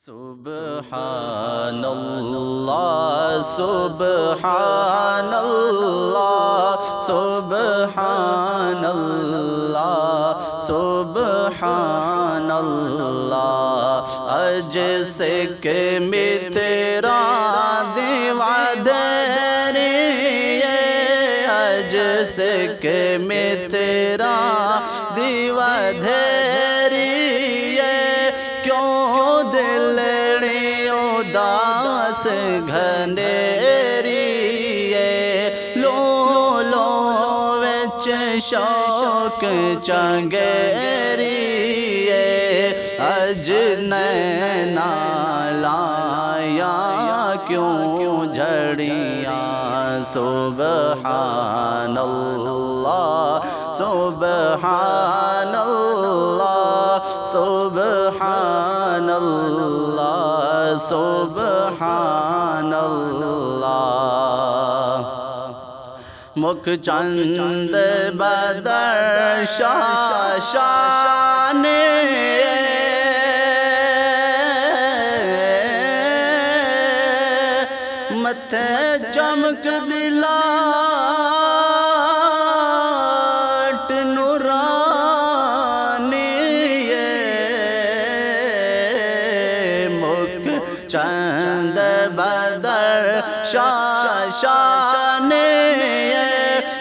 سبحان اللہ سبحان اللہ سبحان اللہ سبحان اللہ اج سے کہ میں تیرا دیوا دری اج سے کہ میں تیرا دیوا دری کیوں دلڑی اداس گھنیری لو لو وچ شوق چنگیری اج نینا لایا کیوں جھڑیاں سبحان اللہ سبحان اللہ سبحان اللہ سبحان اللہ مکھ چند بدر شان متھے چمک دلا چند بدر شان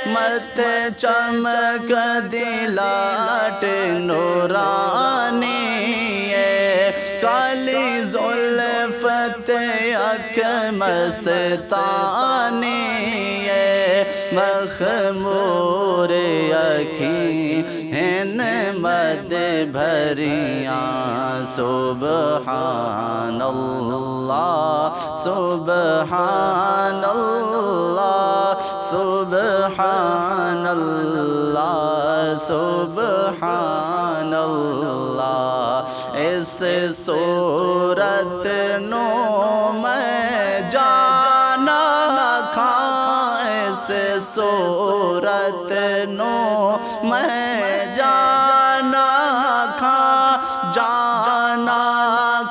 مت چمک دلاٹ نورانی کالی زلفت اکھ مستانی مخمور اکھیں ہن مد بھریاں سبحان اللہ سبحان اللہ سبحان اللہ سبحان اللہ اس صورت نو میں جانا کھاں اس صورت نو میں جانا کھاں جانا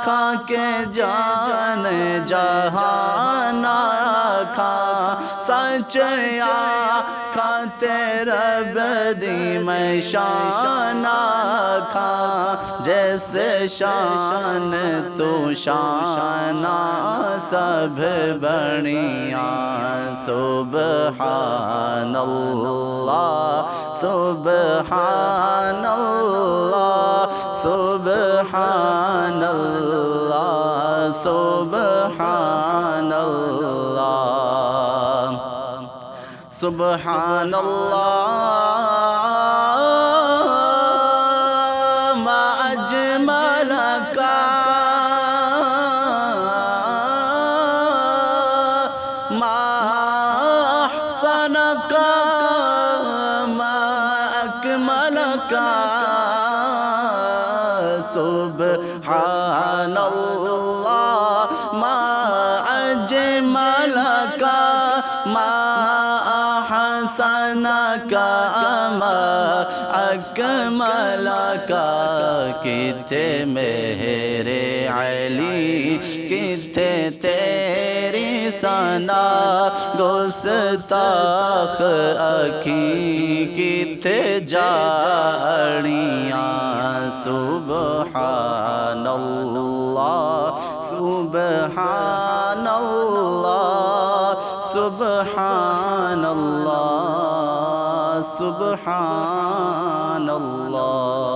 کھاں کے جان جہانا کھاں سچ آکھاں تیرا بدی میں شان آکھاں جیسے شان تو شانہ سب بڑیاں سبحان اللہ سبحان اللہ سبحان اللہ سبحان اللہ سبحان اللہ ما اجملک ما احسنک ما اکملک سبحان اللہ ما اجملک ما احسنک ما اکملک کتے مہر علی کتے تیری ثنا گستاخ اکھی کتے جاڑیاں سبحان اللہ سبحان اللہ سبحان اللہ سبحان اللہ